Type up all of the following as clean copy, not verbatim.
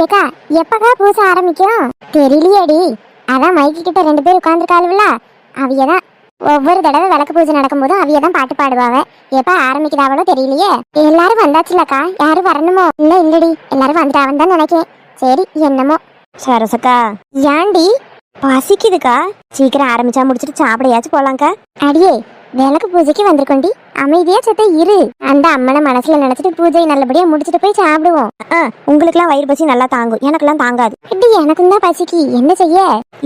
ஏக்கா எப்பக்கா பூசை ஆரம்பிக்கும் தெரியலையேடி. அதான் மைக்கு கிட்ட 2 பேர் உட்காந்துருக்காளுல, அவியதான் ஒவ்வொரு தடவை விளக்கு பூஜை நடக்கும்போது அவியதான் பாட்டு பாடுவாங்க. எப்ப ஆரம்பிக்கிறாவளோ தெரியலையே. எல்லாரும் வந்தாச்சுலக்கா, யாரும் வரணுமோ? இல்லடி, எல்லாரும் வந்துட்டாவன்னு தான் நினைக்கேன். சரி என்னமோ. சரசக்கா, ஏண்டி பசிக்குதுக்கா, சீக்கிரம் ஆரம்பிச்சா முடிச்சிட்டு சாப்பிடையாச்சும் போலாங்க்கா. அடியே, விளக்கு பூஜைக்கு வந்திருக்கோண்டி, அமைதியா சத்த இரு. அந்த அம்மனை மனசுல நினைச்சிட்டு பூஜையை நல்லபடியா முடிச்சிட்டு போய் சாப்பிடுவோம். உங்களுக்குலாம் வயிறு பசி நல்லா தாங்கும், எனக்கெல்லாம் தாங்காது. இப்படி எனக்கும் தான் பசிக்கு, என்ன செய்ய?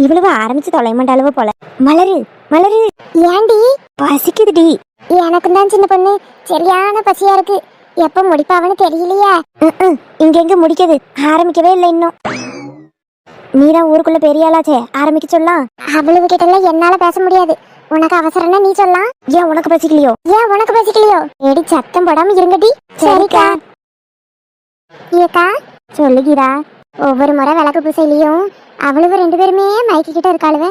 இவ்வளவு ஆரம்பிச்சு தொலைமண்ட அளவு போல. மலரு மலரு, ஏண்டி பசிக்குதுடி. எனக்கும் தான் சின்ன பொண்ணு, சரியான பசியா இருக்கு. எப்ப முடிப்பாவன்னு தெரியலையே. இங்க எங்க முடிக்குது, ஆரம்பிக்கவே இல்லை இன்னும். நீதான் ஊருக்குள்ள பெரிய ஆளாச்சே, ஆரம்பிக்க சொல்லலாம். அவ்வளவு கிட்ட என்னால பேச முடியாது. உனக்கு அவசரம்னா நீ சொல்லலாம். ஏன் உனக்கு பசிக்கலையோ? ஏன் உனக்கு பசிக்கலையோ? ஏடி சத்தம் போடாம இருங்கடி. சரிக்கா. ஏக்கா சொல்லுகிறா. ஒவ்வொரு முறை விளக்கு பூசையிலையும் அவ்வளவு 2 பேருமே மைக்கு கிட்ட இருக்காளுவ.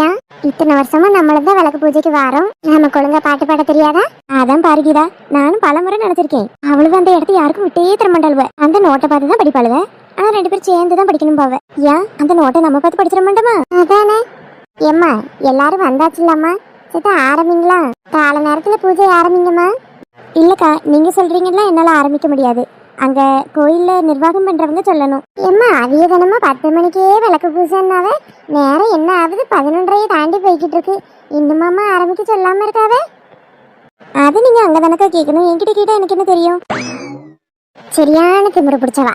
ஏன் இத்தனை வருஷமா நம்மளதான் விளக்கு பூஜைக்கு வாரோம், நமக்கு ஒழுங்கா பாட்டு பாட தெரியாதா? அதான் பாருகிறா, நானும் பல முறை நினைச்சிருக்கேன். அவ்வளவு அந்த இடத்த யாருக்கும் விட்டே தர மாட்டாளுவ. அந்த நோட்டை பார்த்து தான் படிப்பாளுவ. ஆனா 2 பேரும் சேர்ந்து தான் படிக்கணும் போவ. ஏன் அந்த நோட்டை நம்ம பார்த்து படிச்சிட மாட்டோமா? அதானே. ஏம்மா எல்லாரும் வந்தாச்சுலாமா, சரி ஆரம்பிங்களா? கால நேரத்துல பூஜை ஆரம்பிங்கம்மா. இல்லக்கா, நீங்க சொல்றீங்கன்னா என்னால ஆரம்பிக்க முடியாது. அங்க கோயில்ல நிர்வாகம் பண்றவங்க சொல்லணும். ஏம்மா அவிய தினமா 10 மணிக்கே விளக்கு பூசைன்னாவ, நேரம் என்ன ஆகுது? 11:30 தாண்டி போய்கிட்டு இருக்கு. இன்னுமாமா ஆரம்பிக்க சொல்லாம இருக்காவ? அது நீங்க அங்க தானக்கா கேட்கணும், என்கிட்ட கேட்டா எனக்கு என்ன தெரியும்? சரியான திமிரு பிடிச்சவா,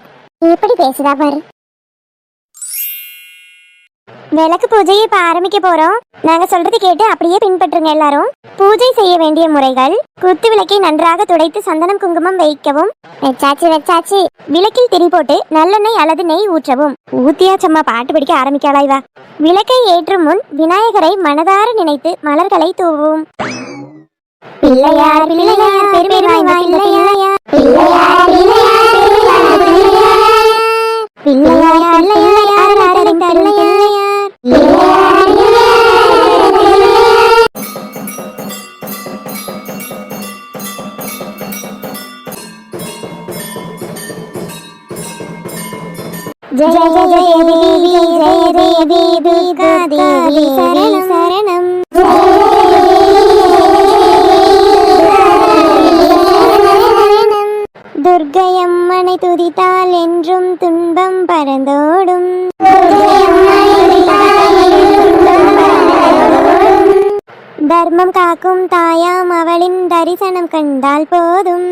எப்படி பேசுதா பாரு. விளக்கு பூஜையை இப்ப ஆரம்பிக்க போறோம். நாங்க சொல்றது கேட்டு அப்படியே பின்பற்றுங்க எல்லாரும். பூஜை செய்ய வேண்டிய முறைகள்: குத்து விளக்கை நன்றாக துடைத்து சந்தனம் குங்குமம் வைக்கவும். வச்சாச்சு. விளக்கில் திரி போட்டு நல்லெண்ணெய் அல்லது நெய் ஊற்றவும். ஊத்தியாச்சம்மா, பாட்டு படிக்க ஆரம்பிக்காளா இவ. விளக்கை ஏற்றும் முன் விநாயகரை மனதார நினைத்து மலர்களை தூவும். பிள்ளையார் பிள்ளையார் பெருமை வாய்ந்த பிள்ளையார், பிள்ளையார் பிள்ளையார் பிள்ளையார் பிள்ளையார் அறிந்த பிள்ளையார். ஜெய ஜெய தேவி, ஜெய தேவி துர்கா தேவி சரணம். துர்க்கையம்மனை துதித்தால் என்றும் துன்பம் பறந்தோடும். தர்மம் காக்கும் தாயாம் அவளின் தரிசனம் கண்டால் போதும்.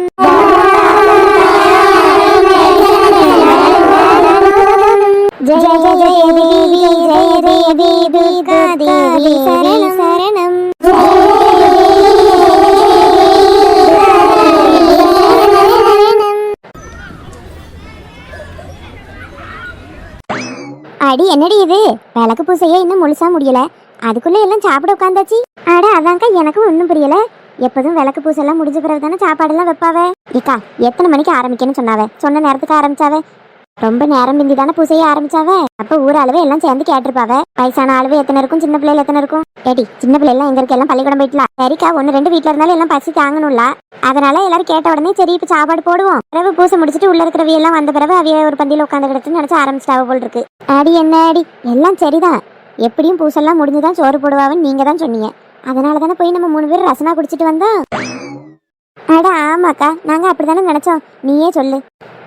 ஜெய ஜெய தேவி, ஜெய தேவி துர்கா தேவி சரணம். அடி என்னடி இது? விளக்கு பூசையே இன்னும் முழுசா முடியல, அதுக்குள்ள எல்லாம் சாப்பிட உட்காந்தாச்சு. அட அதான்க்கா, எனக்கும் ஒன்றும் புரியல. எப்போதும் விளக்கு பூசெல்லாம் முடிஞ்ச பிறகு தானே சாப்பாடெல்லாம் வைப்பாவே. ஏக்கா எத்தனை மணிக்கு ஆரம்பிக்கணும்னு சொன்னாவே? சொன்ன நேரத்துக்கு ஆரம்பிச்சாவே. ரொம்ப நேரம் பிந்தி தானே பூசையே ஆரம்பிச்சாவே. அப்ப ஊர் அளவு எல்லாம் சேர்ந்து கேட்டிருப்பாவே. வயசான அளவு எத்தனை இருக்கும், சின்ன பிள்ளைல எத்தனை இருக்கும்? ஏடி சின்ன பிள்ளை எல்லாம் எங்க இருக்கு? எல்லாம் பள்ளிக்கூடம் போயிட்டலாம். சரிக்கா, 1-2 வீட்டுல இருந்தாலும் எல்லாம் பசி தாங்கணும்ல, அதனால எல்லாரும் கேட்ட உடனே சரி இப்ப சாப்பாடு போடுவோம். பிறகு பூசை முடிச்சுட்டு உள்ள இருக்கிறவ எல்லாம் வந்த பிறகு அவைய ஒரு பந்தியில உட்காந்து கிடச்சுன்னு நினைச்சு ஆரம்பிச்சிட்டாவ போல் இருக்கு. அடி என்ன அடி, எல்லாம் சரிதான். எப்படியும் பூசெல்லாம் முடிஞ்சுதான் சோறு போடுவான்னு நீங்க தான் சொன்னீங்க. அதனால தானே போய் நம்ம 3 பேர் ரசனா குடிச்சிட்டு வந்தோம். அட ஆமாக்கா, நாங்க அப்படித்தானே நினைச்சோம். நீயே சொல்லு,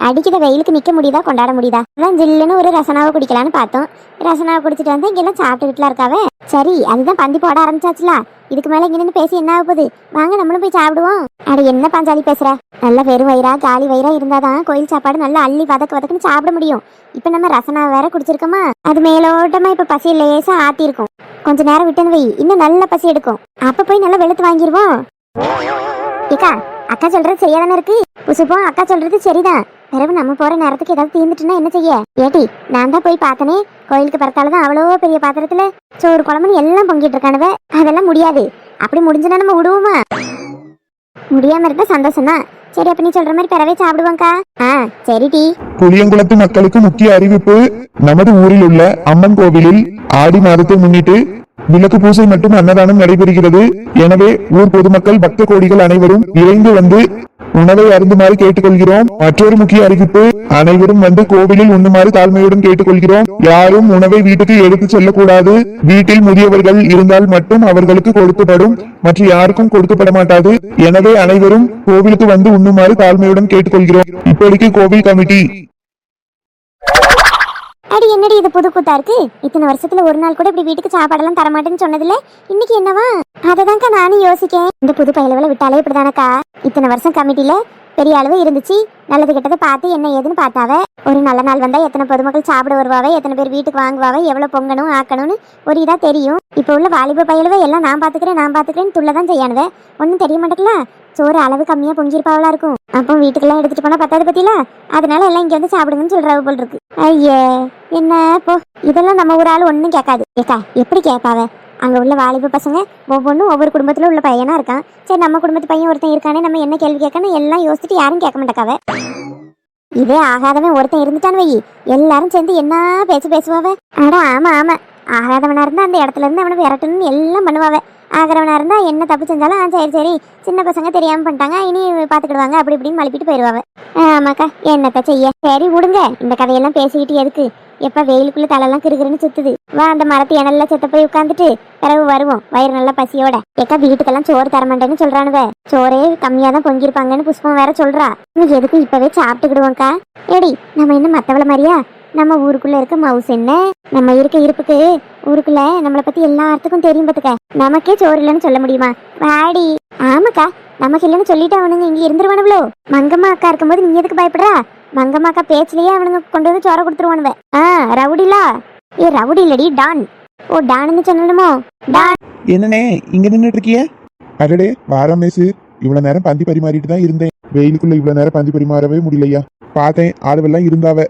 அடிக்கிற வெயிலுக்கு நிக்க முடியுதா, கொண்டாட முடியுதா? அதான் ஜில்லுன்னு ஒரு ரசனாவை குடிக்கலான்னு பார்த்தோம். ரசனாவை குடிச்சிட்டு வந்து இங்கெல்லாம் சாப்பிட்டுக்கிட்டுலாம் இருக்காவே. சரி அதுதான் பந்தி போட ஆரம்பிச்சாச்சுல, இதுக்கு மேல இங்க நின்று பேசி என்ன ஆக போகுது? வாங்க நம்மளும் போய் சாப்பிடுவோம். அட என்ன பாஞ்சாலி பேசுற? நல்ல வெறும் வயிறா காலி வயிறா இருந்தாதான் கோயில் சாப்பாடு நல்லா அள்ளி வதக்குன்னு சாப்பிட முடியும். இப்ப நம்ம ரசனாவை வேற குடிச்சிருக்கோமா, அது மேலோட்டமா இப்ப பசி லேசா ஆத்தி இருக்கும். கொஞ்ச நேரம் விட்டுன்னு வை, இன்னும் நல்ல பசி எடுக்கும். அப்ப போய் நல்லா வெளுத்து வாங்கிடுவோம். ஏக்கா அக்கா சொல்றது சரியாதானே இருக்கு? புசுப்போம், அக்கா சொல்றது சரிதான். பிறகு நம்ம போற நேரத்துக்கு ஏதாவது தீர்ந்துட்டுனா என்ன செய்ய? ஏட்டி நான் தான் போய் பார்த்தனே, கோயிலுக்கு பிறத்தாலதான் அவ்வளோ பெரிய பாத்திரத்துல சோறு குழம்புன்னு எல்லாம் பொங்கிட்டு இருக்கானுவ. அதெல்லாம் முடியாது. அப்படி முடிஞ்சுனா நம்ம விடுவோமா? முடியாம இருந்தா சந்தோஷம் தான். சரி அப்ப நீ சொல்ற மாதிரி பிறவே சாப்பிடுவாங்கக்கா. சரி டி. புளியங்குளத்து மக்களுக்கு முக்கிய அறிவிப்பு: நமது ஊரில் உள்ள அம்மன் கோவிலில் ஆடி மாதத்தை முன்னிட்டு விளக்கு பூஜை மற்றும் அன்னதானம் நடைபெறுகிறது. எனவே ஊர் பொதுமக்கள் பக்த கோடிகள் அனைவரும் விரைந்து வந்து உணவை அருந்துமாறு கேட்டுக்கொள்கிறோம். மற்றொரு முக்கிய அறிவிப்பு, அனைவரும் வந்து கோவிலில் உண்ணுமாறு தாழ்மையுடன் கேட்டுக்கொள்கிறோம். யாரும் உணவை வீட்டுக்கு எடுத்து செல்லக்கூடாது. வீட்டில் முதியவர்கள் இருந்தால் மட்டும் அவர்களுக்கு கொடுக்கப்படும், மற்ற யாருக்கும் கொடுக்கப்பட மாட்டாது. எனவே அனைவரும் கோவிலுக்கு வந்து உண்ணுமாறு தாழ்மையுடன் கேட்டுக்கொள்கிறோம். இப்போதைக்கு கோவில் கமிட்டி. அடி என்னடி இது புது கூத்தா இருக்கு? இத்தனை வருஷத்துல ஒரு நாள் கூட இப்படி வீட்டுக்கு சாப்பாடெல்லாம் தரமாட்டேன்னு சொன்னதுல இன்னைக்கு என்னவா? அததான்க்கா நானும் யோசிக்கேன். இந்த புது பயலுவலை விட்டாலே இப்படிதானக்கா. இத்தனை வருஷம் கமிட்டில பெரிய அளவு இருந்துச்சு. நல்லது கெட்டதை பார்த்து என்ன ஏதுன்னு பார்த்தாவ. ஒரு நல்ல நாள் வந்தா எத்தனை பொதுமக்கள் சாப்பிட வருவாவே, எத்தனை பேர் வீட்டுக்கு வாங்குவாவே, எவ்வளவு பொங்கணும் ஆக்கணும்னு ஒரு இதா தெரியும். இப்ப உள்ள வாலிப பயலுவை எல்லாம் நான் பாத்துக்கிறேன் துள்ளதான் செய்யானுவ. ஒன்னும் தெரிய மாட்டேங்கல. சோறு அளவு கம்மியா பொங்கிருப்பாவளா இருக்கும். அப்போ வீட்டுக்கெல்லாம் எடுத்துட்டு போனா பத்தாது பத்தியில. அதனால எல்லாம் இங்க வந்து சாப்பிடுங்கன்னு சொல்றாவு போல் இருக்கு. ஐயே என்ன போ, இதெல்லாம் நம்ம ஒரு ஆள் ஒன்னும் கேட்காது. ஏக்கா எப்படி கேட்பாவ? அங்க உள்ள வாலிப பசங்க ஒவ்வொன்றும் ஒவ்வொரு குடும்பத்துல உள்ள பையனா இருக்கான். சரி நம்ம குடும்பத்து பையன் ஒருத்தன் இருக்கானே, நம்ம என்ன கேள்வி கேட்கணும் எல்லாம் யோசிச்சுட்டு யாரும் கேட்க மாட்டாக்காவ. இதே ஆகாதவன் ஒருத்தன் இருந்துட்டான்னு வை, எல்லாரும் சேர்ந்து என்ன பேசுவாவ. அட ஆமா ஆமா, ஆகாதவனா இருந்தா அந்த இடத்துல இருந்து அவனை விரட்டணும்னு எல்லாம் பண்ணுவாவ. ஆகிறவனா இருந்தா என்ன தப்பு செஞ்சாலும் சரி சின்ன பசங்க தெரியாம பண்ணிட்டாங்க, இனி பாத்துக்கிடுவாங்க அப்படி இப்படின்னு மழுப்பிட்டு போயிடுவாவ. ஆமாக்கா என்னத்த செய்ய. சரி விடுங்க, இந்த கதையெல்லாம் பேசிக்கிட்டு எதுக்கு? எப்ப வெயிலுக்குள்ள தலையெல்லாம் கிருகிருன்னு சுத்துது. வா அந்த மரத்து இணல்ல செத்த போய் உட்காந்துட்டு பிறகு வருவோம் வயிறு நல்லா பசியோட. ஏக்கா வீட்டுக்கெல்லாம் சோறு தரமாட்டேன்னு சொல்றானுவ. சோறே கம்மியா தான் பொங்கிருப்பாங்கன்னு புஷ்பம் வேற சொல்றா. எதுக்கும் இப்பவே சாப்பிட்டுக்கிடுவோம்க்கா. ஏடி நம்ம என்ன மத்தவள மாதிரியா? நம்ம ஊருக்குள்ள இருக்க மவுஸ் என்ன, நம்ம இருக்க இருப்புக்கு ஊருக்குள்ள நம்மளை பத்தி எல்லாத்துக்கும் தெரியும் பாத்துக்க. நமக்கே சோறு இல்லைன்னு சொல்ல முடியுமா? வாடி. ஆமாக்கா, நமக்கு இல்லைன்னு சொல்லிட்டு அவனுங்க இங்க இருந்துருவானுவளோ. மங்கம்மா அக்கா இருக்கும்போது நீ எதுக்கு பயப்படுறா? மங்கம்மா அக்கா பேச்சிலேயே அவனுங்க கொண்டு வந்து சோற கொடுத்துருவானுவ. ரவுடிலா? ஏ ரவுடி இல்லடி, டான். ஓ டான்னு சொல்லணுமோ? டான். என்னனே இங்க நின்னுட்டு இருக்கிய? அடடே வாரமேசு, இவ்வளவு நேரம் பந்தி பரிமாறிட்டு தான் இருந்தேன். வெயிலுக்குள்ள இவ்வளவு நேரம் பந்தி பரிமாறவே முடியலையா. பார்த்தேன் ஆளுவெல்லாம் இருந்தாவ.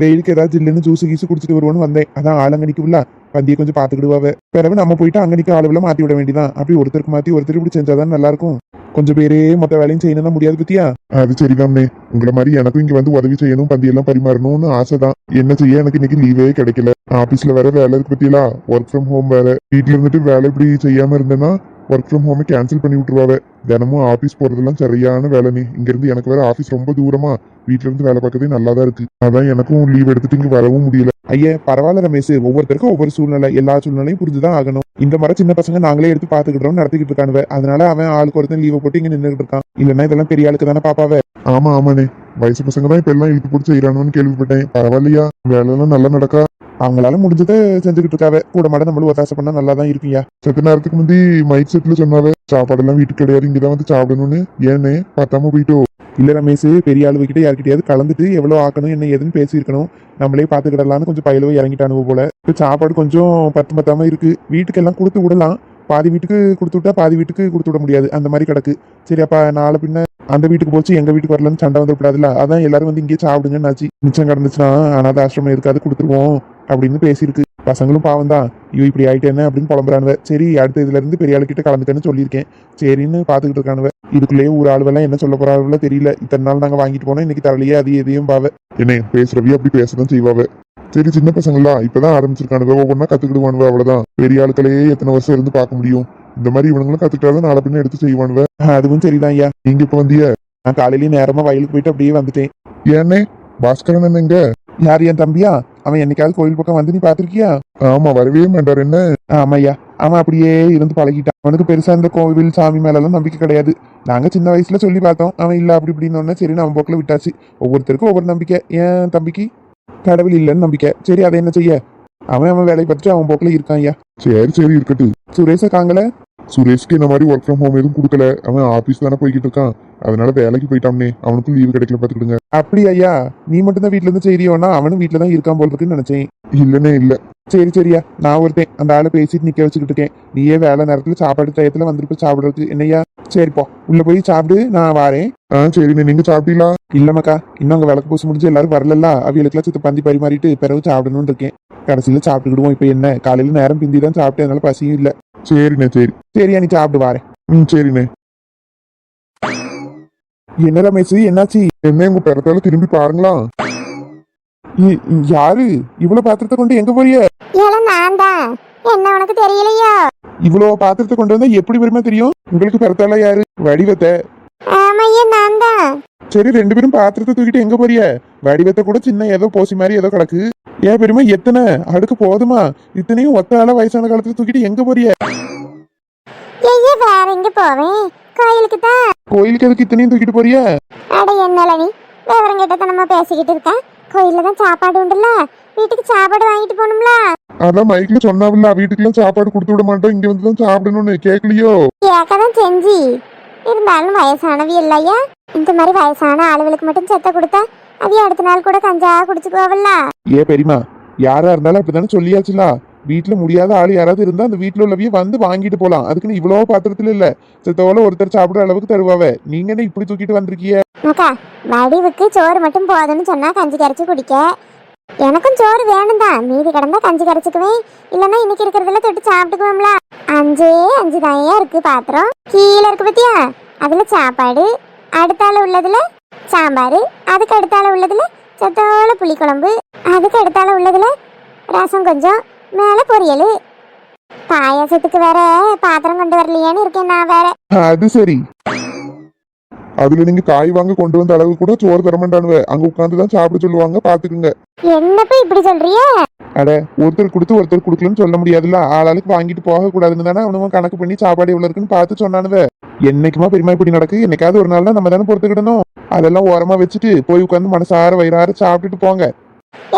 வெயிலுக்கு ஏதாவது ஜில்லுன்னு ஜூஸ் கீசு குடிச்சிட்டு வருவோன்னு வந்தேன். அதான் ஆள் அங்க நிக்கல, பந்தியை கொஞ்சம் பாத்துக்கிடுவாவ. பிறகு நம்ம போயிட்டு அங்க நிக்க ஆளுவெல்லாம் மாத்தி விட வேண்டியதான். அப்படி ஒருத்தருக்கு மாத்தி ஒருத்தர் இப்படி செஞ்சாதான் நல்லா இருக்கும். கொஞ்சம் பேரே மொத்த வேலையும் செய்யணும் முடியாது பத்தியா? அது சரிதானே, உங்களை மாதிரி எனக்கும் இங்க வந்து உதவி செய்யணும், பந்தி எல்லாம் பரிமாறணும்னு ஆசைதான். என்ன செய்ய, எனக்கு இன்னைக்கு லீவே கிடைக்கல. ஆபீஸ்ல வேற வேலை இருக்கு பத்தியா, ஒர்க் ஃப்ரம் ஹோம் வேற. வீட்டுல இருந்துட்டு வேலை இப்படி செய்யாம இருந்தேன்னா ஒர்க் ஃப்ரம் ஹோமை கேன்சல் பண்ணி விட்டுருவாவ. தினமும் ஆபீஸ் போறதெல்லாம் சரியான வேலை. நீ இங்க இருந்து எனக்கு வேற ஆபீஸ் ரொம்ப தூரமா, வீட்டுல இருந்து வேலை பார்க்கறதே நல்லாதான் இருக்கு. அதான் எனக்கும் லீவ் எடுத்துட்டு இங்க வரவும் முடியல. ஐயா பரவாயில்ல ரமேஷ், ஒவ்வொருத்தருக்கும் ஒவ்வொரு சூழ்நிலை, எல்லா சூழ்நிலையும் புரிஞ்சுதான் ஆகணும். இந்த மாதிரி சின்ன பசங்க நாங்களே எடுத்து பாத்துக்கிட்டோம் நடத்திக்கிட்டு இருக்கானுவ. அதனால அவன் ஆளுக்கு ஒருத்தன் லீவை போட்டு இங்க நின்றுட்டு இருக்கான். இல்லன்னா இதெல்லாம் பெரிய ஆளுக்கு தானே பாப்பாவ. ஆமா ஆமாண்ணே, வயசு பசங்க தான் இப்ப எல்லாம் இழுத்து போட்டு செய்யறானுன்னு கேள்விப்பட்டேன். பரவாயில்லையா, வேலை எல்லாம் நல்லா நடக்கா? அவங்களால முடிஞ்சதை செஞ்சுக்கிட்டு இருக்காவ. கூட மாட நம்மளும் ஒத்தாசை பண்ணா நல்லா தான் இருப்பியா. செத்த நேரத்துக்கு முந்தி மைக் செட்ல சொன்னாவ சாப்பாடெல்லாம் வீட்டுக்கு கிடையாது, இங்கதான் வந்து சாப்பிடணும்னு. ஏன்னு பார்த்தாம போயிட்டோ? இல்ல ரமேஷ், பெரிய ஆளு கிட்ட யார்கிட்டயாவது கலந்துட்டு எவ்வளவு ஆக்கணும் என்ன ஏதுன்னு பேசியிருக்கணும். நம்மளே பாத்துக்கிடலான்னு கொஞ்சம் பயிலவோ இறங்கிட்டானுவ போல. இப்ப சாப்பாடு கொஞ்சம் பத்தாம இருக்கு. வீட்டுக்கெல்லாம் கொடுத்து விடலாம், பாதி வீட்டுக்கு கொடுத்து விட்டா பாதி வீட்டுக்கு கொடுத்து விட முடியாது, அந்த மாதிரி கிடக்கு. சரி அப்ப நாளை பின்ன அந்த வீட்டுக்கு போச்சு எங்க வீட்டுக்கு வரலன்னு சண்டை வந்துடக்கூடாதுல்ல. அதான் எல்லாரும் வந்து இங்கே சாப்பிடுங்கன்னு ஆச்சு. மிச்சம் கிடந்துச்சுன்னா அனாத ஆசிரமம் இருக்காது கொடுத்துருவோம் அப்படின்னு பேசியிருக்கு. பசங்களும் பாவம் தான், ஐயோ இப்படி ஆயிட்டேன்னு அப்படின்னு புலம்புறானுவ. சரி அடுத்த இதுல இருந்து பெரிய ஆளுகிட்ட கலந்துட்டேன்னு சொல்லியிருக்கேன். சரின்னு பாத்துக்கிட்டு இருக்கானுவ. இதுக்குள்ளேயே ஒரு ஆளுவெல்லாம் என்ன சொல்ல போறாங்களோ தெரியல. இத்தனை நாள் நாங்க வாங்கிட்டு போனோம், இன்னைக்கு தரலையே அது எதையும் பாவ. என்ன பேசுறவிய அப்படி பேசதான் செய்வாவ. சரி சின்ன பசங்களா இப்பதான் ஆரம்பிச்சிருக்கானுவ, ஒவ்வொன்னா கத்துக்கிடுவானுவ, அவ்வளவுதான். பெரிய ஆளுக்களையே எத்தனை வருஷம் இருந்து பார்க்க முடியும். இந்த மாதிரி இவனுங்களும் கத்துக்கிட்டாதான் நாளை பின்ன எடுத்து செய்வானுவ. அதுவும் சரிதான் ஐயா. நீங்க இப்ப வந்திய? நான் காலையிலேயே நேரமா வயலுக்கு போயிட்டு அப்படியே வந்துட்டேன். ஏன்னே பாஸ்கரன் என்னங்க? யார் என் தம்பியா? அவன் என்னைக்காவது கோயில் பக்கம் வந்து நீ பாத்திருக்கியா? ஆமா வரவே மாட்டார். என்ன? ஆமாய்யா, அவன் அப்படியே இருந்து பழகிட்டான். அவனுக்கு பெருசா இந்த கோவில் சாமி மேல எல்லாம் நம்பிக்கை கிடையாது. நாங்க சின்ன வயசுல சொல்லி பார்த்தோம், அவன் இல்ல அப்படி இப்படின்னு சரி நம்ம போக்குல விட்டாச்சு. ஒவ்வொருத்தருக்கும் ஒவ்வொரு நம்பிக்கை. என் தம்பிக்கு கடவுள் இல்லைன்னு நம்பிக்கை. சரி அதை என்ன செய்ய, அவன் வேலையை பார்த்துட்டு அவன் போக்குல இருக்கான் ஐயா. சரி இருக்கட்டும். சுரேஷ காங்கல? சுரேஷ்க்கு இந்த மாதிரி ஒர்க் ஃப்ரம் ஹோம் எதுவும் கொடுக்கல. அவன் ஆபீஸ் தானே போய்கிட்டு இருக்கான், அதனால வேலைக்கு போயிட்டான்னே. அவனுக்கும் லீவு கிடைக்கல பாத்துக்கிடுங்க. அப்படி ஐயா, நீ மட்டும் தான் வீட்டுல இருந்து செய்யறியோன்னா அவனும் வீட்டுல தான் இருக்கான் போல் இருக்குன்னு நினைச்சேன். இல்லனே இல்ல. சரியா, நான் ஒருத்தன் அந்த ஆளை பேசிட்டு நிக்க வச்சுக்கிட்டு இருக்கேன். நீயே வேலை நேரத்துல சாப்பாடு டயத்துல வந்துட்டு சாப்பிடுறதுக்கு என்னையா? சரிப்பா உள்ள போய் சாப்பிடு, நான் வாரேன். சரிண்ணே, நீங்க சாப்பிட்டீங்களா? இல்லம்மாக்கா, இன்னும் அங்க விளக்கு பூசி முடிஞ்சு எல்லாரும் வரல. அவியலுக்குலாம் சித்த பந்தி பரிமாறிட்டு பிறகு சாப்பிடணும்னு இருக்கேன். கடைசியில சாப்பிட்டுக்கிடுவோம். இப்ப என்ன காலையில நேரம் பிந்தி தான் சாப்பிட்டேன், அதனால பசியும் இல்ல. சரிண்ணே சரியா, நீ சாப்பிட்டு வாரேன். சரிண்ணே. என்ன ரமேஷ் என்னாச்சு? என்ன உங்க பிறத்தால திரும்பி பாருங்களா. யாரு இவ்வளவு பாத்திரத்தை கொண்டு எங்க போறிய? நான் தான். என்ன உனக்கு தெரியலையோ? இவ்வளவு பாத்திரத்தை கொண்டு வந்தா எப்படி பெருமா தெரியும்? உங்களுக்கு பிறத்தால யாரு? வடிவத்தை. ஆமையா நான் தான். சரி, 2 பேரும் பாத்திரத்தை தூக்கிட்டு எங்க போறிய? வடிவத்தை கூட சின்ன ஏதோ போசி மாதிரி ஏதோ கிடக்கு. ஏன் பெருமா எத்தனை அடுக்கு போதுமா? இத்தனையும் ஒத்த ஆள வயசான காலத்துல தூக்கிட்டு எங்க போறிய? ஐயா வேற எங்க போவேன்? கோயிலுக்கு தான். கோயிலுக்கு எதுக்கு இத்தனையும் தூக்கிட்டு போறிய? அட என்னல நீ விவரம் கிட்ட நம்ம பேசிக்கிட்டு இருக்க. கோயில்ல தான் சாப்பாடு உண்டுல்ல, வீட்டுக்கு சாப்பாடு வாங்கிட்டு போகணும்ல. அதான் மைக்ல சொன்னாவில்ல, வீட்டுக்குலாம் சாப்பாடு கொடுத்து விட மாட்டோம், இங்க வந்து தான் சாப்பிடணும்னு. கேட்கலையோ? கேட்கதான் செஞ்சு இருந்தாலும் வயசானவி இல்லையா? இந்த மாதிரி வயசான ஆளுகளுக்கு மட்டும் செத்த கொடுத்தா அவைய அடுத்த நாள் கூட கஞ்சா குடிச்சுக்குவாவில்ல. ஏ பெரியமா, யாரா இருந்தாலும் அப்படித்தானே சொல்லியாச்சுல. வீட்டுல முடியாத ஆள் யாராவது இருந்தா அந்த வீட்டுல உள்ளவைய வந்து வாங்கிட்டு போலாம். அதுக்குன்னு இவ்வளவு பாத்திரத்துல இல்ல, செத்தவள ஒருத்தர் சாப்பிடுற அளவுக்கு தருவாவ. நீங்க என்ன இப்படி தூக்கிட்டு வந்திருக்கீங்க? அக்கா வடிவுக்கு சோறு மட்டும் போதும்னு சொன்னா கஞ்சி கரைச்சி குடிக்க. எனக்கும் சோறு வேணும் தான், மீதி கிடந்தா கஞ்சி கரைச்சிக்குவேன். இல்லன்னா இன்னைக்கு இருக்கிறதுல தொட்டு சாப்பிட்டுக்குவோம்ல. 5 தான் இருக்கு பாத்திரம். கீழே இருக்கு பத்தியா, அதுல சாப்பாடு, அடுத்தால உள்ளதுல சாம்பார், அதுக்கு அடுத்தால உள்ளதுல சத்தோல புளிக்குழம்பு, அதுக்கு அடுத்தால உள்ளதுல ரசம் கொஞ்சம், மேல பொரியல். பாயாசத்துக்கு வேற பாத்திரம் கொண்டு வரலையேன்னு இருக்கேன் நான் வேற. அது சரி. அதுல நீங்க காய் வாங்க கொண்டு வந்த அளவு கூட சோறு தரமாட்டானுவ. அங்க உட்காந்துதான் சாப்பிட சொல்லுவாங்க, பாத்துக்குங்க. என்னப்பா இப்படி சொல்றிய? அட, ஒருத்தர் கொடுத்து ஒருத்தர் கொடுக்கலன்னு சொல்ல முடியாதுல்ல. ஆளாளுக்கு வாங்கிட்டு போக கூடாதுன்னு தானே அவனும் கணக்கு பண்ணி சாப்பாடு எவ்வளவு இருக்குன்னு பார்த்து சொன்னானுவ. என்னைக்குமா பெருமா இப்படி நடக்கு? என்னைக்காவது ஒரு நாள் தான் நம்ம தானே பொறுத்துக்கிடணும். அதெல்லாம் ஓரமா வச்சுட்டு போய் உட்காந்து மனசார வயிறார சாப்பிட்டுட்டு போங்க.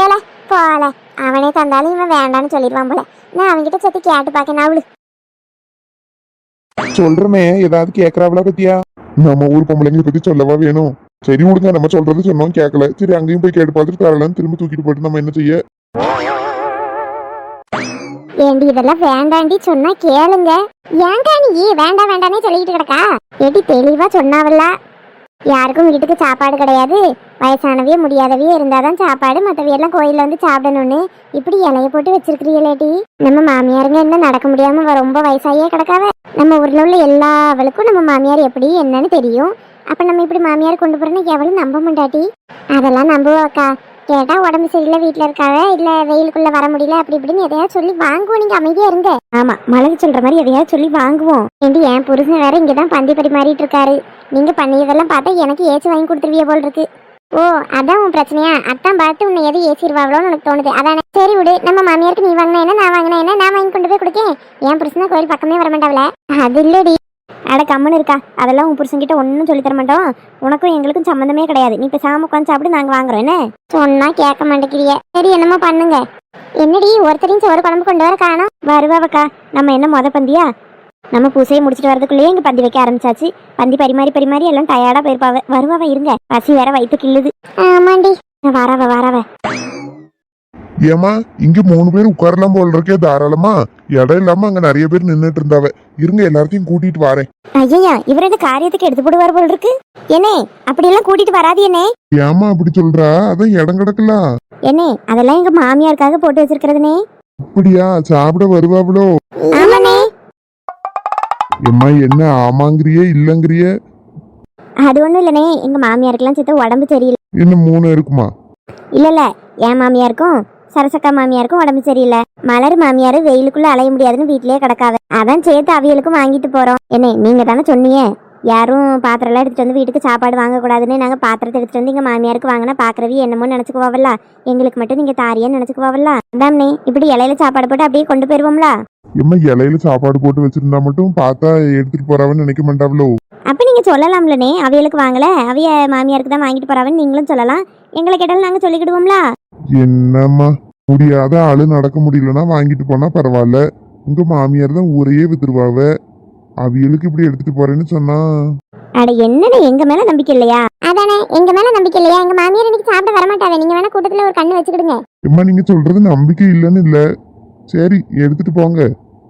ஏல போல, அவனே தந்தாலும் இவன் வேண்டான்னு சொல்லிடுவான் போல. நான் அவன்கிட்ட சத்தி கேட்டு பாக்கேன். அவளு சொல்றமே ஏதாவது கேக்குறாவளா பத்தியா? நம்ம ஊர் பொம்பளைங்களை பத்தி சொல்லவா வேணும்? சரி விடுங்க, நம்ம சொல்றது சொன்னோம் கேட்கல. சரி, அங்கேயும் போய் கேட்டு பார்த்துட்டு தரலான்னு திரும்பி தூக்கிட்டு போட்டு நம்ம என்ன செய்ய? ஏண்டி இதெல்லாம் வேண்டாண்டி சொன்னா கேளுங்க. ஏன்டா நீ வேண்டாம் வேண்டானே சொல்லிட்டு கிடக்கா? ஏடி தெளிவா சொன்னாவல்ல, யாருக்கும் வீட்டுக்கு சாப்பாடு கிடையாது, வயசானவிய முடியாதவிய இருந்தாதான் சாப்பாடு, மற்றவியெல்லாம் கோயில்ல வந்து சாப்பிடணும்னு இப்படி இலைய போட்டு வச்சிருக்கிறீங்களேடி. நம்ம மாமியாருங்க என்ன நடக்க முடியாம ரொம்ப வயசாயே கிடக்காவ. நம்ம ஊர்ல உள்ள எல்லாவளுக்கும் நம்ம மாமியார் எப்படி என்னன்னு தெரியும். அப்ப நம்ம இப்படி மாமியார் கொண்டு போறோம்னு எவளும் நம்ப மாட்டாட்டி. அதெல்லாம் நம்புவாக்கா. கேட்டா உடம்பு சரியில்லை, வீட்டுல இருக்காவ, இல்ல வெயிலுக்குள்ள வர முடியல, அப்படி இப்படின்னு எதையாவது சொல்லி வாங்குவோம். நீங்க அமைதியா இருங்க. ஆமா, மழை சொல்ற மாதிரி எதையாவது சொல்லி வாங்குவோம். ஏண்டி என் புருஷன் வேற இங்கதான் பந்தி பரிமாறிட்டு இருக்காரு. நீங்க பண்ணியதெல்லாம் பார்த்தா எனக்கு ஏச்சு வாங்கி கொடுத்துருவிய போல் இருக்கு. ஓ அதான் உன் பிரச்சனையா? அதான் பார்த்து உன்னை எது ஏசிடுவாங்களோன்னு எனக்கு தோணுது. அதானே? சரி விடு, நம்ம மாமியாருக்கு நீ வாங்கினா என்ன, நான் வாங்கினா என்ன, நான் வாங்கி கொண்டு போய் கொடுக்கேன். என் புருஷன் தான் கோயில் பக்கமே வர மாட்டாவல. அது இல்லடி. அட கம்மனு இருக்கா, அதெல்லாம் உன் புருஷன்கிட்ட ஒன்றும் சொல்லி தர மாட்டோம். உனக்கும் எங்களுக்கும் சம்மந்தமே கிடையாது. நீ இப்போ சாம உட்காந்து சாப்பிட்டு நாங்கள் வாங்குறோம். என்ன சொன்னா கேட்க மாட்டேங்கிறிய. சரி என்னமோ பண்ணுங்க. என்னடி ஒருத்தரையும் சோறு குழம்பு கொண்டு வர காணோம்? வருவாவக்கா, நம்ம என்ன மொத பந்தியா? நம்ம பூசையை முடிச்சுட்டு வரதுக்குள்ளேயே இங்கே பந்தி வைக்க ஆரம்பிச்சாச்சு. பந்தி பரிமாறி எல்லாம் டயர்டா போயிருப்பாவ. வருவாவ இருங்க, பசி வேற வயிற்று கிள்ளுது. ஆமாண்டி, வரவ. ஏமா, இங்க 3 பேர் உட்காரலாம் போல் இருக்கே தாராளமா. இடம் இல்லாம அங்க நிறைய பேர் நின்னுட்டு இருந்தாவ. இருங்க, எல்லாத்தையும் கூட்டிட்டு வரேன். ஐயா, இவர் இந்த காரியத்துக்கு எடுத்து போடுவார் போல் இருக்கு. என்னே அப்படியெல்லாம் கூட்டிட்டு வராது. என்னே ஏமா அப்படி சொல்றா? அதான் இடம் கிடக்கலாம். என்னே அதெல்லாம் எங்க மாமியாருக்காக போட்டு வச்சிருக்கிறதுனே. அப்படியா? சாப்பிட வருவாவளோ? ஆமாண்ணே. எம்மா, என்ன ஆமாங்கிறியே இல்லங்கிறியே? அது ஒண்ணும் இல்லனே, எங்க மாமியாருக்கெல்லாம் சேர்த்து உடம்பு சரியில்லை. இன்னும் 3 இருக்குமா? இல்ல என் மாமியாருக்கும் சரசக்கா மாமியாருக்கும் உடம்பு சரியில்லை. மலர் மாமியாரு வெயிலுக்குள்ள அலைய முடியாதுன்னு வீட்லயே கிடக்காவ. அதான் சேர்த்து அவியலுக்கும் வாங்கிட்டு போறோம். என்ன நீங்க தானே சொன்னீங்க யாரும் பாத்திரம் எல்லாம் எடுத்துட்டு வந்து வீட்டுக்கு சாப்பாடு வாங்கக்கூடாதுன்னு. நாங்க பாத்திரத்தை எடுத்துட்டு வந்து எங்க மாமியாருக்கு வாங்கினா பாக்குறவி என்னமோ நினைச்சுக்குவாவல்ல, எங்களுக்கு மட்டும் நீங்க தாரியான்னு நினைச்சுக்குவாவல்ல. அதாம்னே இப்படி இலையில சாப்பாடு போட்டு அப்படியே கொண்டு போயிருவோம்ல. எம்மா, இலையில சாப்பாடு போட்டு வச்சிருந்தா மட்டும் பார்த்தா எடுத்துட்டு போறாவன்னு நினைக்க மாட்டாவளோ? அப்ப நீங்க சொல்லலாம்லனே, அவியலுக்கு வாங்கல, அவிய மாமியாருக்கு தான் வாங்கிட்டு போறாவன்னு நீங்களும் சொல்லலாம். எங்களை கேட்டாலும் நாங்க சொல்லிக்கிடுவோம்ல. என்னம்மா, முடியாத ஆளு நடக்க முடியலன்னா வாங்கிட்டு போனா பரவாயில்ல. உங்க மாமியார் தான் ஊரையே வித்துருவாவ. அவியலுக்கு இப்படி எடுத்துட்டு போறேன்னு சொன்னா. அட என்னடா, எங்க மேல நம்பிக்கை இல்லையா? அதானே, எங்க மேல நம்பிக்கை இல்லையா? எங்க மாமியார் இன்னைக்கு சாப்பிட வர மாட்டாவே. நீங்க வேணா கூட்டத்துல ஒரு கண்ணு வச்சுக்கிடுங்க. எம்மா, நீங்க சொல்றது நம்பிக்கை இல்லைன்னு இல்ல. சரி, எடுத்துட்டு போங்க.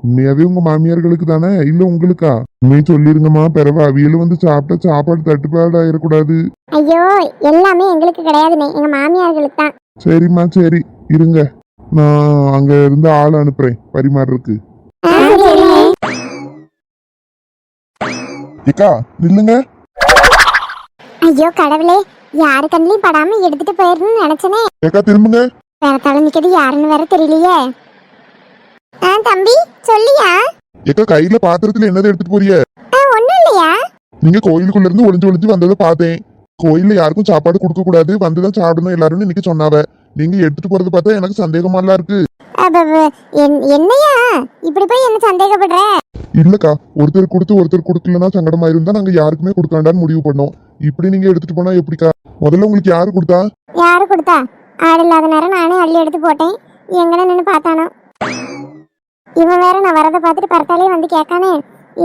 உண்மையாவே உங்க மாமியார்களுக்கு தானே, இல்ல உங்களுக்கா? உண்மையை சொல்லிருங்கம்மா. பிறகு அவியலும் வந்து சாப்பிட்டா சாப்பாடு தட்டுப்பாடு ஆயிடக்கூடாது. ஐயோ, எல்லாமே எங்களுக்கு கிடையாதுனே, எங்க மாமியார்களுக்கு தான். சரிம்மா, சரி இருங்க, நான் அங்க இருந்து ஆள் அனுப்புறேன் பரிமாறதுக்கு. ஏக்கா நில்லுங்க. ஐயோ கடவுளே, யாரு கண்ணிலையும் படாம எடுத்துட்டு போயிடணும்னு நினைச்சனே. ஏக்கா திரும்புங்க. வேற தலை நிக்கிறது யாருன்னு வேற தெரியலையே. தம்பி சொல்லியா? ஏக்கா கையில பாத்திரத்துல என்னதை எடுத்துட்டு போறிய? ஒண்ணும் இல்லையா? நீங்க கோயிலுக்குள்ள இருந்து ஒளிஞ்சு வந்ததை பார்த்தேன். கோயில்ல யாருக்கும் சாப்பாடு கொடுக்க கூடாது, வந்துதான் சாப்பிடணும் எல்லாரும் இன்னைக்கு சொன்னாவ. நீங்க எடுத்துட்டு போறது பார்த்தா எனக்கு சந்தேகமாலாம் இருக்கு. என்னையா இப்படி போய் என்ன சந்தேகப்படுற? இல்லக்கா, ஒருத்தர் கொடுத்து ஒருத்தர் கொடுக்கலன்னா சங்கடமா இருந்தா நாங்க யாருக்குமே கொடுக்காண்டான்னு முடிவு பண்ணோம். இப்படி நீங்க எடுத்துட்டு போனா எப்படிக்கா? முதல்ல உங்களுக்கு யாரு கொடுத்தா? யாரு கொடுத்தா? ஆடு இல்லாத நேரம் நானே அள்ளி எடுத்து போட்டேன். எங்கன நின்று பார்த்தானோ. இவன் வேற நான் வரதை பார்த்துட்டு பரத்தாலே வந்து கேட்கானே.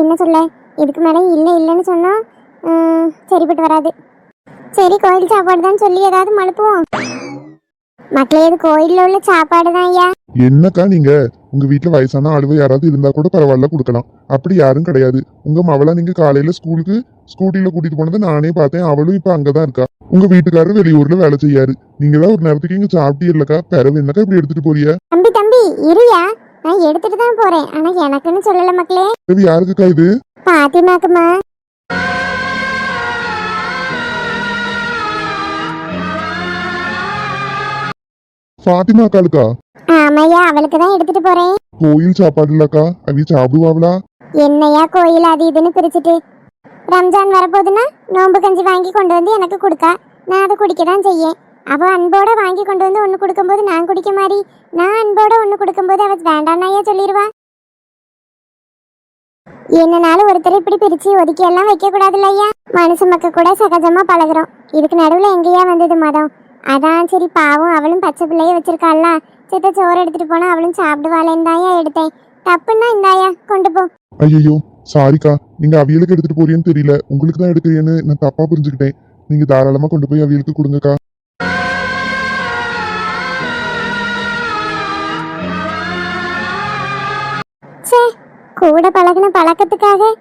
என்ன சொல்ல? இதுக்கு மேலே இல்லைன்னு சொன்னோம் சரிப்பட்டு வராது. சரி கோயில் சாப்பாடு தான் சொல்லி ஏதாவது மழுப்புவோம். மக்களே இது கோயில்ல உள்ள சாப்பாடு தான் ஐயா. என்னக்கா நீங்க உங்க வீட்டுல வயசான ஆளுவ யாராவது இருந்தா கூட பரவாயில்ல கொடுக்கலாம். அப்படி யாரும் கிடையாது. உங்க மவளை நீங்க காலையில ஸ்கூலுக்கு ஸ்கூட்டில கூட்டிட்டு போனதை நானே பார்த்தேன். அவளும் இப்ப அங்கதான் இருக்கா. உங்க வீட்டுக்காரரு வெளியூர்ல வேலை செய்யாரு. நீங்க தான் ஒரு நேரத்துக்கு இங்க சாப்பிட்டே இல்லக்கா. பிறவு என்னக்கா இப்படி எடுத்துட்டு போறிய? தம்பி இருயா, நான் எடுத்துட்டு தான் போறேன். ஆனா எனக்குன்னு சொல்லல மக்களே. பிறவு யாருக்குக்கா இது? பாத்திமாக்குமா. பாத்திமா அக்காளுக்கா? ஆமாய்யா, அவளுக்கு தான் எடுத்துட்டு போறேன். கோயில் சாப்பாடு இல்லக்கா, அவி சாப்பிடுவாங்களா? என்னையா கோயில் அது இதுன்னு பிரிச்சுட்டு. ரம்ஜான் வரப்போகுதுன்னா நோம்பு கஞ்சி வாங்கி கொண்டு வந்து எனக்கு கொடுக்கா. நான் அதை குடிக்க தான் செய்யேன். அவ அன்போட வாங்கி கொண்டு வந்து ஒன்று கொடுக்கும்போது நான் குடிக்க மாதிரி, நான் அன்போட ஒன்று கொடுக்கும்போது அவ வேண்டான்னாயா சொல்லிடுவா. என்னனாலும் ஒருத்தர் இப்படி பிரிச்சு ஒதுக்கி எல்லாம் வைக்க கூடாதுல்ல ஐயா. மனுஷ மக்கள் கூட சகஜமா பழகுறோம். இதுக்கு நடுவுல எங்கேயா வந்தது மதம்? அதான் சரி பாவம் அவளும் பச்சை பிள்ளைய வச்சிருக்காள்ல, சித்த சோறு எடுத்துட்டு போனா அவளும் சாப்பிடுவாளேன்னு தாயா எடுத்தேன். தப்புன்னா இந்தாயா கொண்டு போ. ஐயோ சாரிக்கா, நீங்க அவியலுக்கு எடுத்துட்டு போறீன்னு தெரியல. உங்களுக்கு தான் எடுக்கிறீன்னு நான் தப்பா புரிஞ்சுக்கிட்டேன். நீங்க தாராளமா கொண்டு போய் அவியலுக்கு கொடுங்கக்கா. சே, கூட பழகின பழக்கத்துக்காக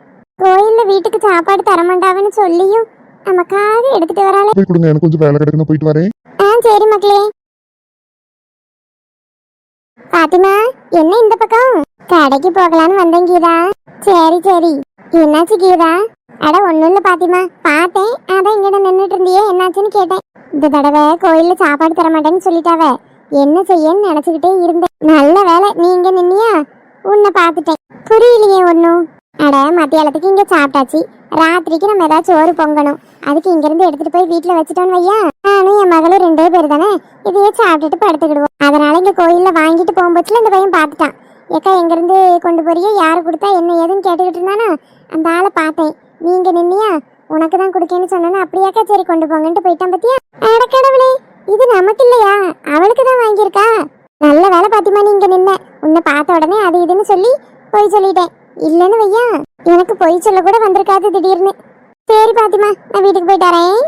கோயில்ல வீட்டுக்கு சாப்பாடு தரமாட்டாங்கன்னு சொல்லியும் நமக்காக எடுத்துட்டு வராளே. போய் கொடுங்க, எனக்கு கொஞ்சம் வேலை கிடக்குன்னு போயிட்டு வரேன். சரி மக்களே. பாத்திமா என்ன இந்த பக்கம்? கடைக்கு போகலான்னு வந்தேன் கீதா. சரி என்னாச்சு கீதா? அட ஒண்ணும் இல்ல பாத்திமா, பார்த்தேன் அதான் இங்க நின்றுட்டு இருந்தியே, என்னாச்சுன்னு கேட்டேன். இந்த தடவை கோயில்ல சாப்பாடு தர மாட்டேன்னு சொல்லிட்டாவ. என்ன செய்யன்னு நினைச்சுக்கிட்டே இருந்தேன். நல்ல வேலை நீ இங்க நின்னியா, உன்னை பார்த்துட்டேன். புரியலையே ஒன்னும். அட மத்தியாலத்துக்கு இங்க சாப்பிட்டாச்சு, ராத்திரிக்கு நம்ம ஏதாச்சும் சோறு பொங்கணும். அதுக்கு இங்க இருந்து எடுத்துட்டு போய் வீட்டுல வச்சுட்டோன்னு வையா, நானும் என் மகளும் 2 பேர் தானே, இதையே சாப்பிட்டுட்டு படுத்துக்கிடுவோம். அதனால இங்க கோயில்ல வாங்கிட்டு போகும்போதுல இந்த பையன் பார்த்துட்டான். ஏக்கா எங்க இருந்து கொண்டு போறியோ, யாரு கொடுத்தா என்ன ஏதுன்னு கேட்டுக்கிட்டு இருந்தானா, அந்த ஆளை பார்த்தேன். நீங்க நின்னியா, உனக்கு தான் கொடுக்கேன்னு சொன்னா, அப்படியாக்கா சரி கொண்டு போங்கன்ட்டு போயிட்டான். பத்தியா? அடக்கடவுளே, இது நமக்கு இல்லையா, அவளுக்கு தான் வாங்கியிருக்கா. நல்ல வேலை பாத்திமா நீங்க நின்ன. உன்னை பார்த்த உடனே அது இதுன்னு சொல்லி பொய் சொல்லிட்டேன். இல்லன்னு வையா எனக்கு பொய் சொல்ல கூட வந்திருக்காது திடீர்னு. சரி பாத்திமா, நான் வீட்டுக்கு போயிட்டு வரேன்.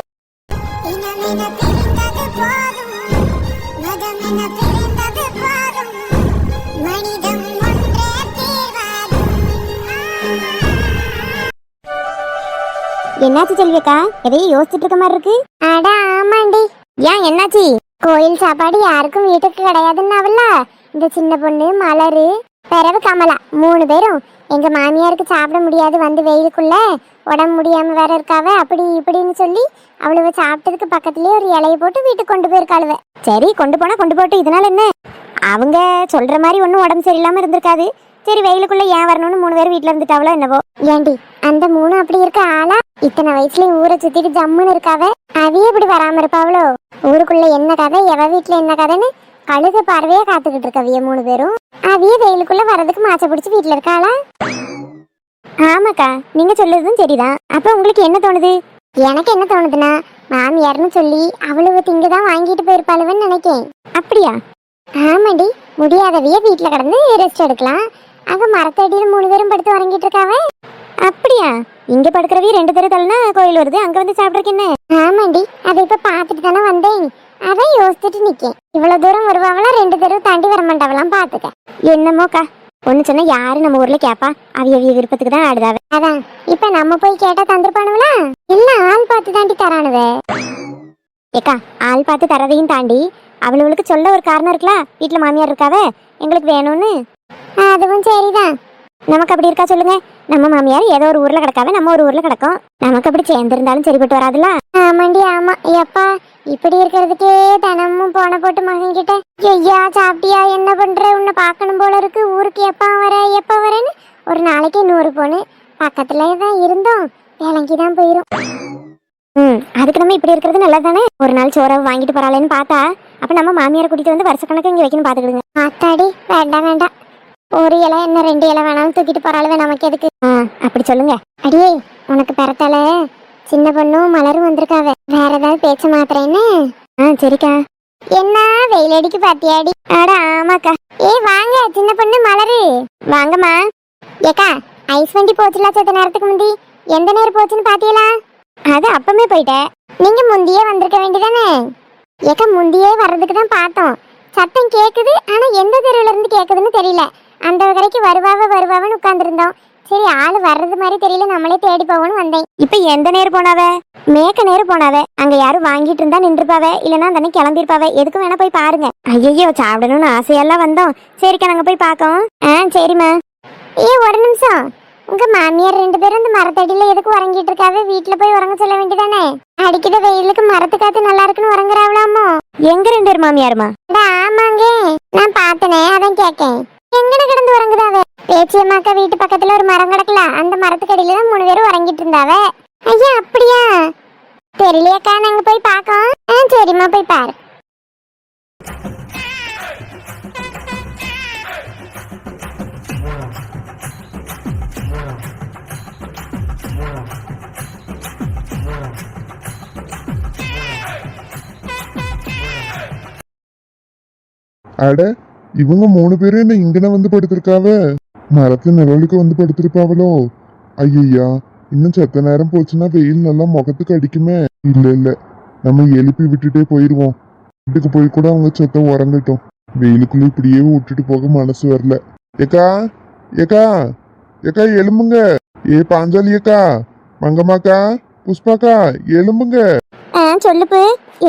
என்னாச்சு செல்வியக்கா, எதையும் யோசிச்சுட்டு இருக்க மாதிரி இருக்கு? அட ஆமாண்டி. ஏன் என்னாச்சு? கோயில் சாப்பாடு யாருக்கும் வீட்டுக்கு கிடையாதுன்னாவல்ல. இந்த சின்ன பொண்ணு மலரு பிறகு கமலா 3 பேரும் எங்க மாமியாருக்கு சாப்பிட முடியாது, வந்து வெயிலுக்குள்ள உடம்பு முடியாம வேற இருக்காவ, அப்படி இப்படின்னு சொல்லி அவளுவ சாப்பிட்டதுக்கு பக்கத்துலயே ஒரு இலைய போட்டு வீட்டுக்கு கொண்டு போயிருக்காளுவ. சரி கொண்டு போனா கொண்டு போட்டு, இதனால என்ன? அவங்க சொல்ற மாதிரி ஒன்னும் உடம்பு சரியில்லாம இருந்திருக்காது. சரி வெயிலுக்குள்ள ஏன் வரணும்னு 3 பேர் வீட்டுல இருந்துட்டாவளோ என்னவோ. ஏண்டி அந்த 3 அப்படி இருக்க ஆளா? இத்தனை வயசுலயும் ஊரை சுத்திட்டு ஜம்முன்னு இருக்காவ. அவையே இப்படி வராம இருப்பாவளோ? ஊருக்குள்ள என்ன கதை, எவ வீட்டுல என்ன கதைன்னு கழுத பார்வையா காத்துக்கிட்டு இருக்கவிய 3 பேரும். அவையே வெயிலுக்குள்ள வரதுக்கு மாச்ச பிடிச்சி வீட்டுல இருக்காளா? ஆமாக்கா, நீங்க சொல்றதும் சரிதான். அப்ப உங்களுக்கு என்ன தோணுது? எனக்கு என்ன தோணுதுன்னா, மாமியார்னு சொல்லி அவ்வளவு திங்கதான் வாங்கிட்டு போயிருப்பாளுவன்னு நினைக்கேன். அப்படியா? ஆமாண்டி, முடியாதவிய வீட்டுல கிடந்து ரெஸ்ட் எடுக்கலாம். அங்க மரத்தடியில் 3 பேரும் படுத்து உறங்கிட்டு இருக்காவ. அப்படியா? இங்க படுக்கிறவி 2 தெரு தள்ளினா கோயில் வருது, அங்க வந்து சாப்பிட்றதுக்கு என்ன? ஆமாண்டி, அதை இப்ப பாத்துட்டு தானே வந்தேன். அதான் யோசிச்சுட்டு நிக்கேன். இவ்வளவு தூரம் வருவாங்களா, 2 தெரு தாண்டி வர மாட்டாவலாம். பாத்துக்க. என்னமோக்கா, ஒண்ணு சொன்னா யாரு நம்ம ஊர்ல கேப்பா? அவிய விருப்பத்துக்கு தான் ஆடுதாவ. அதான் இப்ப நம்ம போய் கேட்டா தந்துருப்பானுவலா? எல்லாம் ஆள் பார்த்து தாண்டி தரானுவ. ஏக்கா, ஆள் பார்த்து தரதையும் தாண்டி அவளுக்கு சொல்ல ஒரு காரணம் இருக்குல்ல. வீட்டுல மாமியார் இருக்காவ, எங்களுக்கு வேணும்னு. அதுவும் சரிதான். நமக்கு அப்படி இருக்கா சொல்லுங்க? நம்ம மாமியார் ஏதோ ஒரு ஊர்ல கிடக்காவே, நம்ம ஒரு ஊர்ல கிடக்கும். நமக்கு அப்படி சேர்ந்திருந்தாலும் சரிப்பட்டு வராதுல்ல. ஆமாண்டி ஆமா. எப்பா இப்படி இருக்கிறதுக்கே தினமும் போன போட்டு மகன் கிட்ட ஐயா சாப்பிட்டியா, என்ன பண்ற, உன்னை பார்க்கணும் போல இருக்கு, ஊருக்கு எப்ப வரேன்னு ஒரு நாளைக்கு 100 போனு பக்கத்துல தான் இருந்தோம், விளங்கி தான் போயிரும். அதுக்கு நம்ம இப்படி இருக்கிறது நல்லதானே? ஒரு நாள் சோறாவை வாங்கிட்டு போறாளேன்னு பார்த்தா, அப்ப நம்ம மாமியாரை கூட்டிட்டு வந்து வருஷக்கணக்கு இங்க வைக்கணும் பாத்துக்கிடுங்க. ஆத்தாடி வேண்டாம், ஒரு இலை என்ன 2 இலை வேணாலும் தூக்கிட்டு போறாளுவே, நமக்கு எதுக்கு? அப்படி சொல்லுங்க. அடியே உனக்கு பிறத்தால சின்ன பொண்ணும் மலரும் வந்திருக்காவ, வேற ஏதாவது பேச்ச மாத்திரேன்னு? சரிக்கா. என்ன வெயில் அடிக்கு பாத்தியாடி? அட ஆமாக்கா. வாங்க சின்ன பொண்ணு மலரு. வாங்கம்மா. ஏக்கா ஐஸ் வண்டி போச்சுல சத்த நேரத்துக்கு முந்தி, எந்த நேரம் போச்சுன்னு பாத்தீங்களா? அது அப்பமே போயிட்டேன். நீங்க முந்தியே வந்திருக்க வேண்டியதானே? ஏக்கா முந்தியே வர்றதுக்கு தான் பார்த்தோம், சத்தம் கேக்குது, ஆனா எந்த தெருவுல இருந்து கேக்குதுன்னு தெரியல. அந்த வரைக்கும் வருவாவன்னு உட்கார்ந்துருந்தோம். சரி ஆளு வர்றது மாதிரி தெரியல, நம்மளே தேடி போவோன்னு வந்தேன். இப்ப எந்த நேரம் போனாவ? மேக்க நேரம் போனாவ. அங்க யாரும் வாங்கிட்டு இருந்தா நின்றுப்பாவ, இல்லன்னா அந்த கிளம்பிருப்பாவ. எதுக்கும் வேணா போய் பாருங்க. ஐயோ சாப்பிடணும்னு ஆசையெல்லாம் வந்தோம். சரிக்கா நாங்க போய் பாக்கோம். சரிம்மா. ஒரு நிமிஷம், உங்க மாமியார் 2 பேரும் இந்த மரத்தடியில எதுக்கு உறங்கிட்டு இருக்காவே? வீட்டுல போய் உறங்க சொல்ல வேண்டியதானே? அடிக்கிற வெயிலுக்கு மரத்து காத்து நல்லா இருக்குன்னு உறங்குறாவலாமோ? எங்க 2 பேர் மாமியாருமா? ஆமாங்க, நான் பார்த்தனே, அதான் கேக்கேன். எங்கட கிடந்து உறங்குதாவே? பேச்சியம்மாக்கா வீட்டு பக்கத்துல ஒரு மரம் கிடக்கல, அந்த மரத்துக்கடியில தான் 3 பேரும் உறங்கிட்டு இருந்தாவே. ஐயா அப்படியா? தெரியலையாக்கா, நாங்க போய் பாக்கோம். சரிம்மா போய் பாரு. அட இவங்க 3 பேரும் என்ன இங்கன வந்து படுத்திருக்காவ? மரத்து நிழலுக்கு வந்து படுத்திருப்பாவளோ? ஐயா இன்னும் செத்த நேரம் போச்சுன்னா வெயில் நல்லா முகத்துக்கு அடிக்குமே. இல்ல நம்ம எழுப்பி விட்டுட்டே போயிருவோம். வீட்டுக்கு போய் கூட அவங்க செத்த உறங்கட்டும். வெயிலுக்குள்ள இப்படியே விட்டுட்டு போக மனசு வரல. ஏக்கா ஏக்கா ஏக்கா எலும்புங்க. பாஞ்சாலி அக்கா, மங்கம்மாக்கா, புஷ்பாக்கா எலும்புங்க. சொல்லுப்பு.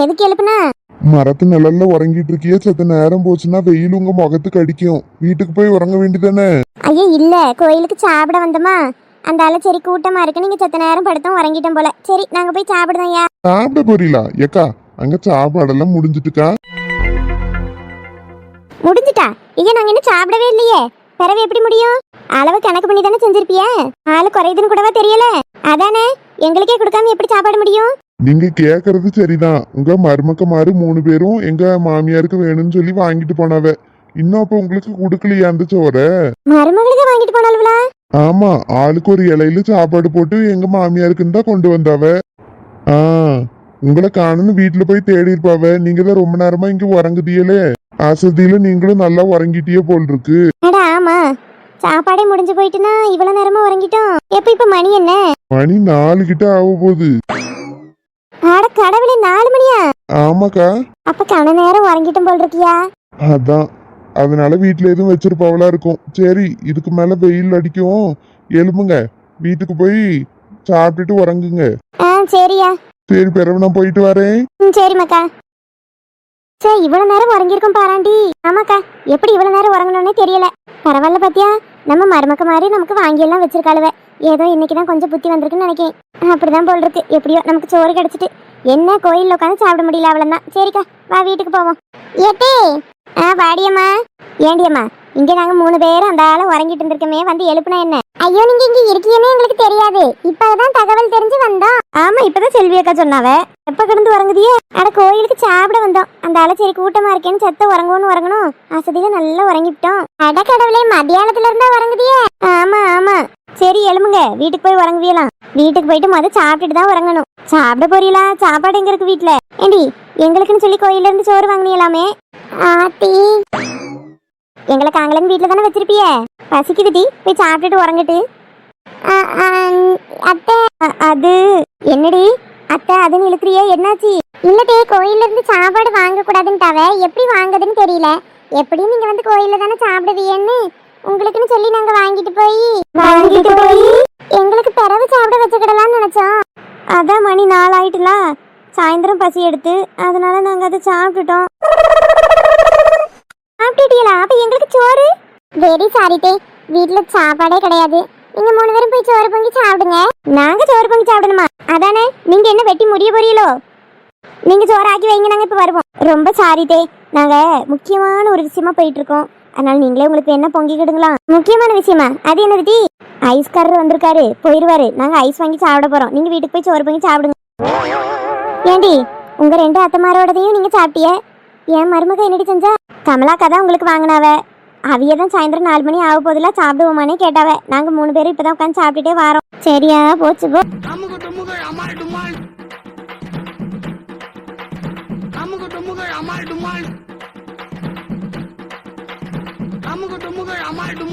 எதுக்கு எழுப்புனா? மரத்து நிழல்ல உறங்கிட்டு இருக்கியே, செத்த நேரம் போச்சுன்னா வெயில் உங்க முகத்துக்கு அடிக்கும். வீட்டுக்கு போய் உறங்க வேண்டியதானே? ஐயோ இல்ல, கோயிலுக்கு சாப்பிட வந்தோமா, அந்த ஆளு சரி கூட்டமா இருக்கு, நீங்க செத்த நேரம் படுத்தோம் உறங்கிட்டோம் போல. சரி நாங்க போய் சாப்பிடுதோம். சாப்பிட போறீங்களா? ஏக்கா அங்க சாப்பாடெல்லாம் முடிஞ்சிட்டுக்கா. முடிஞ்சிட்டா? ஐயா நாங்க இன்னும் சாப்பிடவே இல்லையே. பிறகு எப்படி முடியும்? அளவு கணக்கு பண்ணி தானே செஞ்சிருப்பிய. ஆளு குறையுதுன்னு கூடவா தெரியல. அதானே, எங்களுக்கே கொடுக்காம எப்படி சாப்பாடு முடியும்? நீங்க கேக்குறது சரிதான். உங்க மருமக்கமாரு 3 பேரும் எங்க மாமியாருக்கு வேணும்னு சொல்லி வாங்கிட்டு போனாவ. இன்னும் அப்ப உங்களுக்கு கொடுக்கலையா அந்த சோற? மருமகளுக்கு வாங்கிட்டு போனாலுங்களா? ஆமா, ஆளுக்கு ஒரு இலையில சாப்பாடு போட்டு எங்க மாமியாருக்குன்னு தான் கொண்டு வந்தாவ. உங்களை காணுன்னு வீட்டுல போய் தேடி இருப்பாவ. நீங்க தான் ரொம்ப நேரமா இங்க உறங்குதியலே, அசதியில நீங்களும் நல்லா உறங்கிட்டியே போல் இருக்கு. ஆமா, சாப்பாடே முடிஞ்சு போயிட்டுனா இவ்வளவு நேரமா உறங்கிட்டோம். இப்ப மணி என்ன? மணி 4 கிட்ட ஆக போகுது. அட கடவுளே, 4 மணியா? ஆமாக்கா. அப்ப கன நேரம் உறங்கிட்டோம் போல் இருக்கியா? அதான், அதனால வீட்டுல எதுவும் வச்சிருப்பாவளா இருக்கும். சரி இதுக்கு மேல வெயில் அடிக்கும், எழுப்புங்க, வீட்டுக்கு போய் சாப்பிட்டுட்டு உறங்குங்க. சரியா. சரி பிறகு நான் போயிட்டு வரேன். சரி மக்கா. சரி இவ்வளவு நேரம் உறங்கிருக்கோம் பாராண்டி. ஆமாக்கா, எப்படி இவ்வளவு நேரம் உறங்கணும்னே தெரியல. பரவாயில்ல பாத்தியா, நம்ம மருமக்க மாதிரி நமக்கு வாங்கி எல்லாம் வச்சிருக்காளுவ. ஏதோ இன்னைக்குதான் கொஞ்சம் புத்தி வந்திருக்குன்னு நினைக்கேன். அப்படிதான் போல் இருக்கு. எப்படியோ நமக்கு சோறு கிடைச்சிட்டு. என்ன கோயில்ல உட்காந்து சாப்பிட முடியல, அவ்வளவுதான். சரிக்கா வா வீட்டுக்கு போவோம். ஏட்டே வாடியம்மா. ஏண்டியம்மா, இங்க நாங்க 3 பேரும் அந்த ஆள உறங்கிட்டு இருந்திருக்கமே, வந்து எழுப்புனா என்ன? ஐயோ நீங்க இங்க இருக்கீங்கன்னு எங்களுக்கு தெரியாது, இப்பதான் தகவல் தெரிஞ்சு வந்தோம். ஆமா, இப்பதான் செல்வி அக்கா சொன்னாவ. எப்ப கிடந்து உறங்குதியே? அட கோயிலுக்கு சாப்பிட வந்தோம். அந்த ஆள சரி கூட்டமா இருக்கேன்னு செத்த உறங்கணும் அசதியில நல்லா உறங்கிட்டோம். அட கடவுளே, மத்தியானத்துல இருந்தா உறங்குதியே? ஆமா சரி எழுமுங்க, வீட்டுக்கு போய் உறங்குவியலாம். வீட்டுக்கு போயிட்டு சாப்பிட்டுட்டு தான் உறங்கணும். சாப்பிட போறீங்களா? சாப்பாடு எங்க இருக்கு வீட்டுல? ஏண்டி எங்களுக்குன்னு சொல்லி கோயில இருந்து சோறு வாங்கினீங்களாமே? ஆத்தி, எங்களை காங்கலன்னு வீட்டுல தானே வச்சிருப்பிய. பசிக்குது டி, போய் சாப்பிட்டுட்டு உறங்கிட்டு. அத்தை அது என்னடி அத்தை அதுன்னு இழுக்கிறியே, என்னாச்சு? இல்லதே, கோயில்ல இருந்து சாப்பாடு வாங்க கூடாதுன்ட்டாவ. எப்படி வாங்குதுன்னு தெரியல. எப்படியும் நீங்க வந்து கோயில்ல தானே சாப்பிடுவீன்னு உங்களுக்குன்னு சொல்லி நாங்க வாங்கிட்டு போய் எங்களுக்கு பிறகு சாப்பிட வச்சுக்கிடலாம்னு நினைச்சோம். அதான் மணி 4 ஆயிட்டுல, சாயந்தரம் பசி எடுத்து, அதனால நாங்க அதை சாப்பிட்டுட்டோம். சாப்பிட்டுட்டீங்களா? அப்ப எங்களுக்கு சோறு? வெரி சாரி தே, வீட்ல சாப்பாடே கிடையாது. நீங்க 3 பேரும் போய் சோறு பொங்கி சாப்பிடுங்க. நாங்க சோறு பொங்கி சாப்பிடணுமா? அதானே. நீங்க என்ன வெட்டி முடிய போறீங்களோ? நீங்க சோறு ஆக்கி வைங்க, நாங்க இப்ப வருவோம். ரொம்ப சாரி தே, நாங்க முக்கியமான ஒரு விஷயமா போயிட்டு இருக்கோம். அதனால நீங்களே உங்களுக்கு என்ன பொங்கிக்கிடுங்களா? முக்கியமான விஷயமா? அது என்னது டி? ஐஸ்காரர் வந்திருக்காரு, போயிருவாரு. நாங்க ஐஸ் வாங்கி சாப்பிட போறோம். நீங்க வீட்டுக்கு போய் சோறு பொங்கி சாப்பிடுங்க. ஏண்டி, உங்க 2 அத்தமாரோடதையும் நீங்க சாப்பிட்டிய, என் மருமக என்னடி செஞ்சா? கமலாக்கா தான் உங்களுக்கு வாங்கினாவ. அவிய தான் சாயந்தரம் 4 மணி ஆக போதில்ல, சாப்பிடுவோமானே கேட்டாவ. நாங்க 3 பேரும் இப்பதான் உட்காந்து சாப்பிட்டுட்டே வரோம். சரியா போச்சு போ. அமுக டுமுக அமால் டுமால் அமுக டுமுக அமால் டுமால் அமுக டுமுக அமால் டுமால்